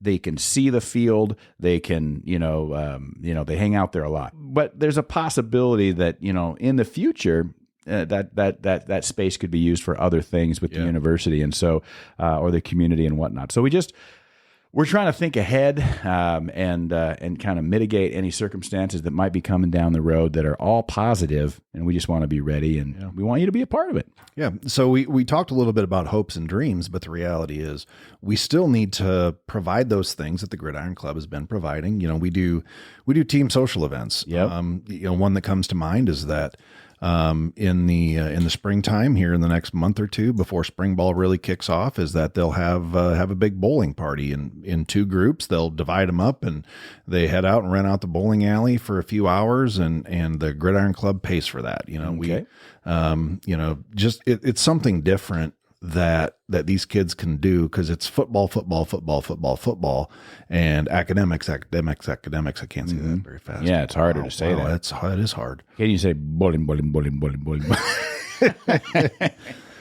They can see the field. They can, they hang out there a lot. But there's a possibility that, in the future, that space could be used for other things with the university, and so, or the community and whatnot. So we're trying to think ahead and kind of mitigate any circumstances that might be coming down the road that are all positive, and we just want to be ready, and we want you to be a part of it. Yeah. So we talked a little bit about hopes and dreams, but the reality is we still need to provide those things that the GridIron Club has been providing. We do team social events. Yep. One that comes to mind is that in the springtime here in the next month or two before spring ball really kicks off is that they'll have a big bowling party in two groups. They'll divide them up and they head out and rent out the bowling alley for a few hours, and the GridIron Club pays for that. It's something different that these kids can do, because it's football, and academics. I can't say that very fast. Yeah, it's harder to say that. It is hard. Can you say bowling?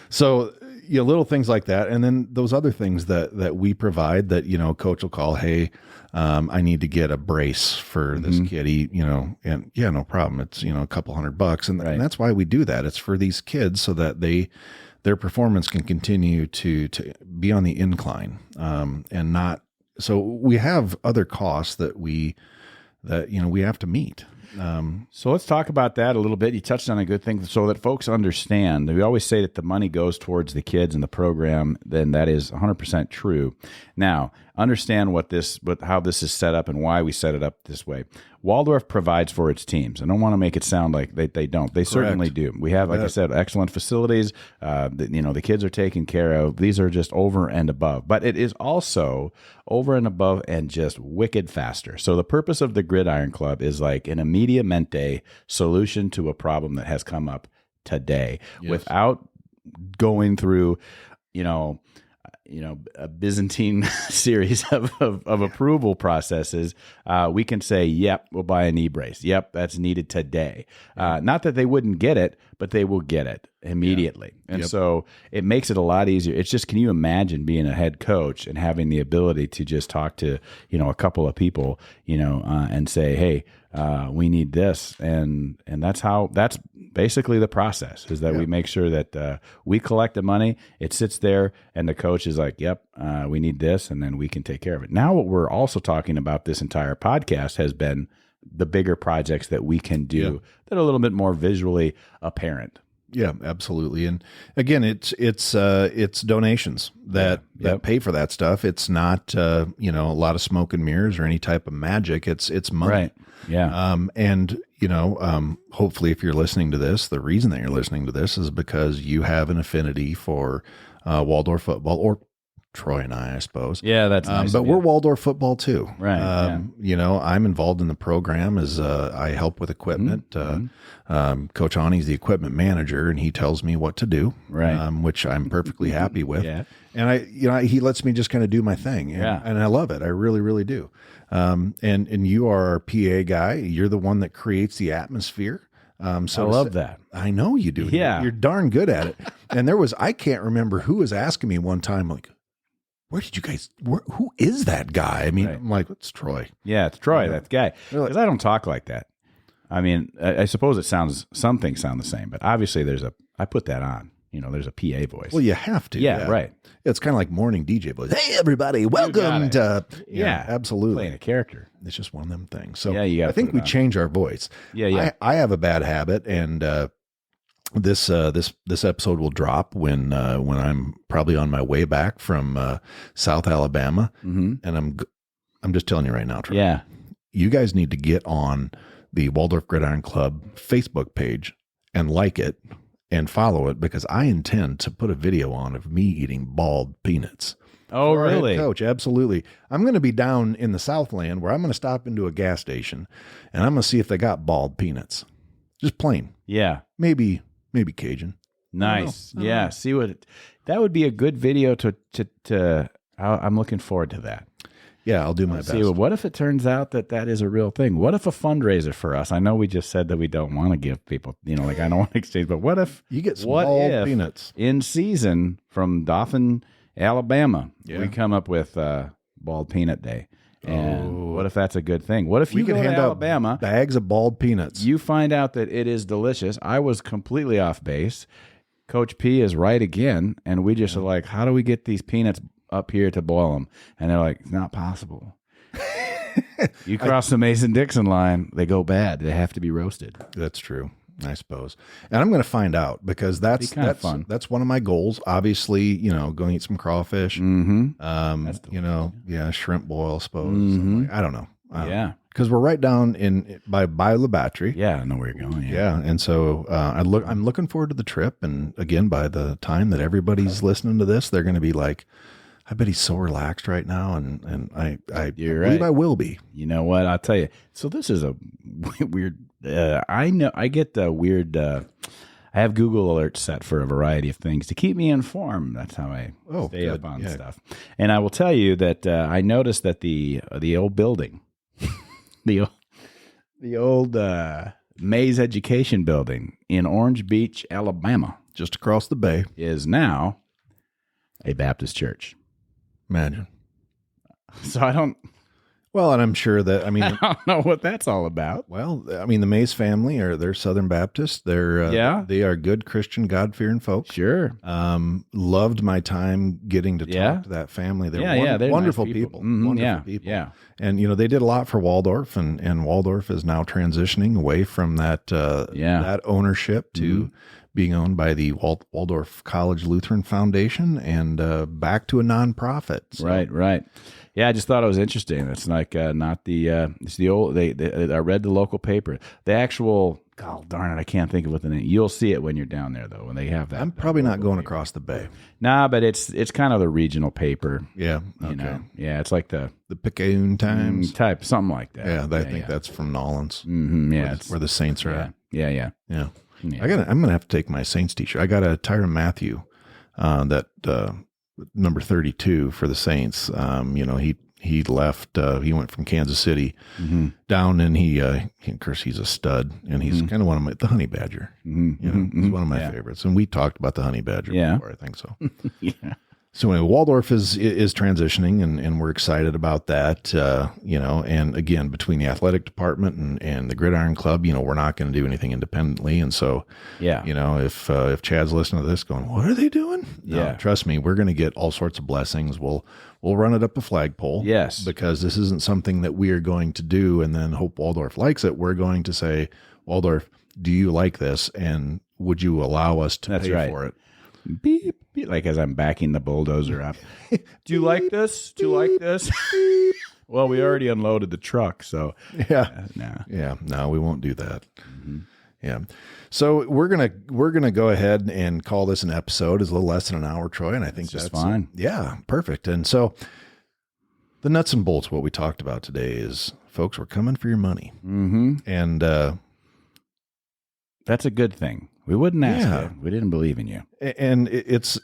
So, little things like that. And then those other things that we provide that, coach will call, hey, I need to get a brace for this kid, and yeah, no problem. It's, a couple $100, and that's why we do that. It's for these kids so that their performance can continue to be on the incline, and not. So we have other costs that we have to meet. So let's talk about that a little bit. You touched on a good thing so that folks understand. We always say that the money goes towards the kids and the program. Then that is 100% true. Now, understand how this is set up and why we set it up this way. Waldorf provides for its teams. I don't want to make it sound like they don't. They certainly do. We have, like I said, excellent facilities. The kids are taken care of. These are just over and above. But it is also over and above and just wicked faster. So the purpose of the GridIron Club is like an immediamente solution to a problem that has come up today, without going through, a Byzantine series of approval processes. We can say, yep, we'll buy a knee brace. Yep, that's needed today. Not that they wouldn't get it, but they will get it immediately. Yeah. And so it makes it a lot easier. It's just, can you imagine being a head coach and having the ability to just talk to, a couple of people, and say, hey, we need this. And that's basically the process, is that we make sure that we collect the money, it sits there, and the coach is like, yep, we need this, and then we can take care of it. Now, what we're also talking about this entire podcast has been the bigger projects that we can do that are a little bit more visually apparent. Yeah, absolutely. And again, it's donations that pay for that stuff. It's not a lot of smoke and mirrors or any type of magic. It's money. Right. Yeah. And hopefully, if you're listening to this, the reason that you're listening to this is because you have an affinity for Waldorf football, or Troy and I suppose. Yeah, that's nice. But we're Waldorf football too. Right. I'm involved in the program as I help with equipment. Coach Ani's the equipment manager, and he tells me what to do. Right. Which I'm perfectly happy with. Yeah. And he lets me just kind of do my thing. And I love it. I really, really do. And you are our PA guy. You're the one that creates the atmosphere. So I love that. I know you do. Yeah. You're darn good at it. And I can't remember who was asking me one time, like, who is that guy? I mean, I'm like, it's Troy. Yeah, it's Troy, that guy. Because I don't talk like that. I mean, I suppose some things sound the same, but obviously I put that on. There's a PA voice. Well, you have to. Yeah, right. It's kind of like morning DJ voice. Hey, everybody, welcome to. Yeah, absolutely. Playing a character. It's just one of them things. So I think we change our voice. Yeah. I have a bad habit, and this episode will drop when I'm probably on my way back from South Alabama, and I'm just telling you right now, Troy. Yeah, you guys need to get on the Waldorf GridIron Club Facebook page and like it and follow it, because I intend to put a video on of me eating bald peanuts. Oh, really? Coach, absolutely. I'm going to be down in the Southland where I'm going to stop into a gas station, and I'm going to see if they got bald peanuts. Just plain. Yeah. Maybe Cajun. Nice. Yeah. See that would be a good video to I'm looking forward to that. Yeah, I'll do my best. See, what if it turns out that is a real thing? What if a fundraiser for us? I know we just said that we don't want to give people, I don't want to exchange, but what if you get some bald peanuts in season from Dothan, Alabama? We come up with Bald Peanut Day. And what if that's a good thing? What if you go to Alabama, bags of bald peanuts? You find out that it is delicious. I was completely off base. Coach P is right again, and we just are like, how do we get these peanuts up here to boil them? And they're like, it's not possible. You cross the Mason-Dixon line, they go bad. They have to be roasted. That's true, I suppose. And I'm going to find out, because that's fun. That's one of my goals. Obviously, go eat some crawfish. Shrimp boil, I suppose. I don't know. Yeah. Because we're right down by La Battery. Yeah, I know where you're going. Yeah, and so I'm looking forward to the trip. And again, by the time that everybody's listening to this, they're going to be like, I bet he's so relaxed right now, and I believe I will be. You know what? I'll tell you. So this is a weird. I get weird. I have Google alerts set for a variety of things to keep me informed. That's how I stay up on stuff. And I will tell you that I noticed that the old building, the old Mays Education Building in Orange Beach, Alabama, just across the bay, is now a Baptist church. Imagine. So I don't. Well, and I'm sure that, I don't know what that's all about. Well, the Mays family they're Southern Baptists. They are good Christian, God-fearing folks. Sure. Loved my time getting to talk to that family. They're wonderful nice people. Mm-hmm. Wonderful people. Yeah. And, they did a lot for Waldorf, and Waldorf is now transitioning away from that ownership to being owned by the Waldorf College Lutheran Foundation and back to a nonprofit. So. Right. Yeah, I just thought it was interesting. It's like not the it's the old. I read the local paper. The actual. God darn it, I can't think of what the name. You'll see it when you're down there though. When they have that. I'm probably not going across the bay. Nah, but it's kind of the regional paper. Yeah. Okay. You know? Yeah, it's like the Picayune Times type, something like that. Yeah, I think that's from Nolans. Mm-hmm, yeah, where the Saints are at. Yeah. I'm gonna have to take my Saints t-shirt. I got a Tyrann Mathieu, that number 32 for the Saints. He left. He went from Kansas City down, and he of course he's a stud, and he's kind of one of the Honey Badger. He's one of my favorites, and we talked about the Honey Badger before. I think so. Yeah. So anyway, Waldorf is transitioning, and we're excited about that. And again, between the athletic department and the GridIron Club, we're not going to do anything independently. And so, if Chad's listening to this, going, "What are they doing?" No, trust me, we're going to get all sorts of blessings. We'll run it up a flagpole. Yes, because this isn't something that we are going to do and then hope Waldorf likes it. We're going to say, Waldorf, do you like this? And would you allow us to pay for it? Beep, beep, like as I'm backing the bulldozer up. Do you like this? Do you like this? Well, we already unloaded the truck, so no, we won't do that. Mm-hmm. Yeah, so we're gonna go ahead and call this an episode. It's a little less than an hour, Troy, and I think that's fine. Yeah, perfect. And so the nuts and bolts, what we talked about today is, folks, we're coming for your money, and that's a good thing. We wouldn't ask you. We didn't believe in you. And it's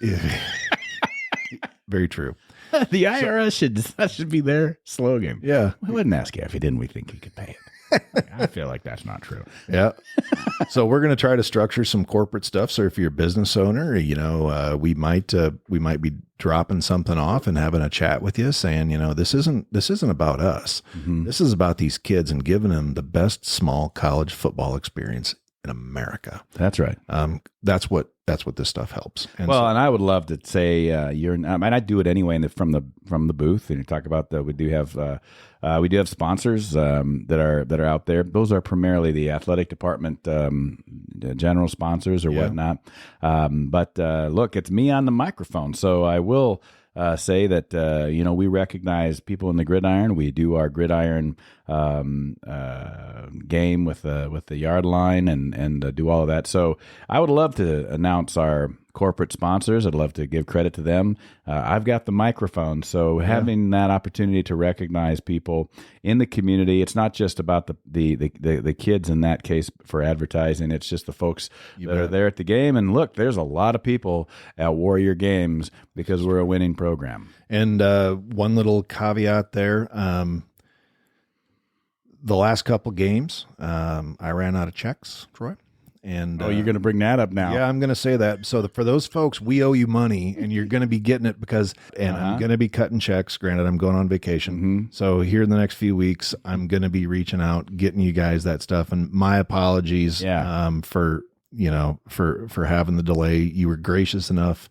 very true. The IRS that should be their slogan. Yeah. We wouldn't ask you if you didn't. We think you could pay it. I feel like that's not true. Yeah. So we're going to try to structure some corporate stuff. So if you're a business owner, we might be dropping something off and having a chat with you, saying, this isn't about us. Mm-hmm. This is about these kids and giving them the best small college football experience in America. That's right. That's what this stuff helps. And I would love to say I do it anyway from the booth. And you talk about we do have sponsors that are out there. Those are primarily the athletic department general sponsors or whatnot. But look, it's me on the microphone, so I will. Say that we recognize people in the gridiron. We do our gridiron game with the yard line and do all of that. So I would love to announce our corporate sponsors. I'd love to give credit to them. I've got the microphone, so having that opportunity to recognize people in the community, it's not just about the kids in that case for advertising. It's just the folks that are there at the game. And look, there's a lot of people at Warrior Games because we're a winning program. And one little caveat there. The last couple games, I ran out of checks, Troy. And you're going to bring that up now? Yeah, I'm going to say that. So for those folks, we owe you money, and you're going to be getting it because. And I'm going to be cutting checks. Granted, I'm going on vacation, so here in the next few weeks, I'm going to be reaching out, getting you guys that stuff. And my apologies, for having the delay. You were gracious enough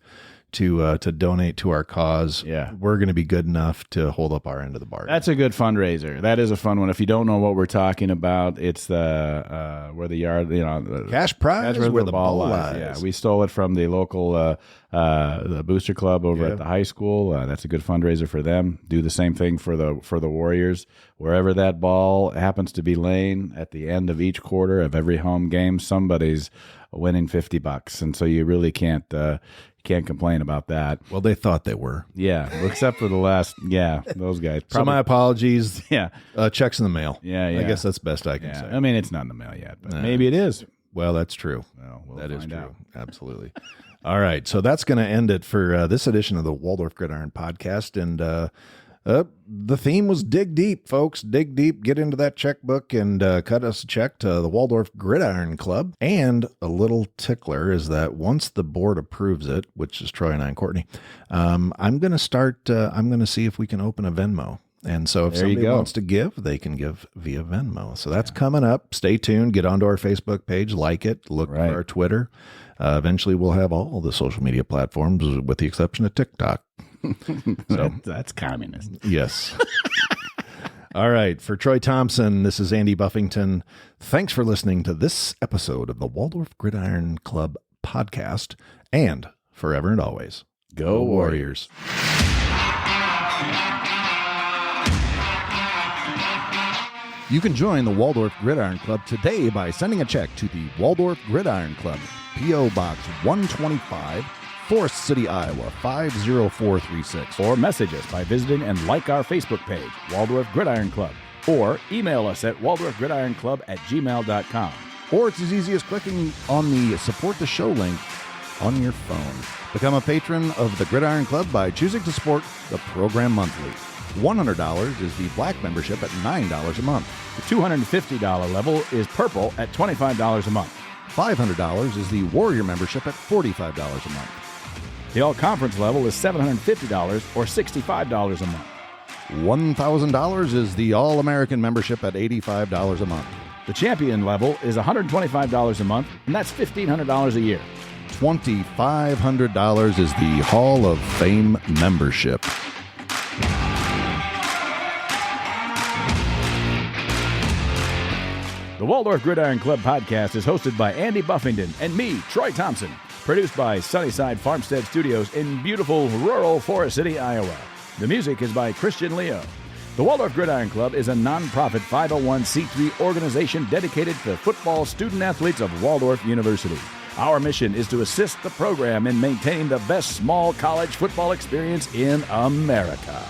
to donate to our cause, Yeah. we're going to be good enough to hold up our end of the bargain. That's a good fundraiser. That is a fun one. If you don't know what we're talking about, it's the where the yard, the cash prize where the ball lies. Yeah, we stole it from the local the booster club over at the high school. That's a good fundraiser for them. Do the same thing for the Warriors. Wherever that ball happens to be laying at the end of each quarter of every home game, somebody's winning $50, and so you really can't complain about that. Well, they thought they were. Yeah, except for the last, those guys. So my apologies. Yeah. Checks in the mail. Yeah. I guess that's best I can say. I mean, it's not in the mail yet, but maybe it is. Well, that's true. Well, that is find true. out. Absolutely. All right. So that's going to end it for this edition of the Waldorf GridIron podcast. And the theme was dig deep, folks. Dig deep, get into that checkbook and cut us a check to the Waldorf GridIron Club. And a little tickler is that once the board approves it, which is Troy and I and Courtney, I'm going to see if we can open a Venmo. And so if somebody wants to give, they can give via Venmo. So that's coming up. Stay tuned. Get onto our Facebook page, like it, look for our Twitter. Eventually, we'll have all the social media platforms with the exception of TikTok. So that's communist. Yes. All right. For Troy Thompson, this is Andy Buffington. Thanks for listening to this episode of the Waldorf GridIron Club podcast. And forever and always, go Warriors. You can join the Waldorf GridIron Club today by sending a check to the Waldorf GridIron Club, P.O. Box 125, Forest City, Iowa, 50436. Or message us by visiting and like our Facebook page, Waldorf GridIron Club. Or email us at waldorfgridironclub@gmail.com. Or it's as easy as clicking on the Support the Show link on your phone. Become a patron of the Gridiron Club by choosing to support the program monthly. $100 is the Black membership at $9 a month. The $250 level is Purple at $25 a month. $500 is the Warrior membership at $45 a month. The All-Conference level is $750 or $65 a month. $1,000 is the All-American membership at $85 a month. The Champion level is $125 a month, and that's $1,500 a year. $2,500 is the Hall of Fame membership. The Waldorf GridIron Club podcast is hosted by Andy Buffington and me, Troy Thompson. Produced by Sunnyside Farmstead Studios in beautiful rural Forest City, Iowa. The music is by Christian Leo. The Waldorf GridIron Club is a non-profit 501c3 organization dedicated to football student-athletes of Waldorf University. Our mission is to assist the program in maintaining the best small college football experience in America.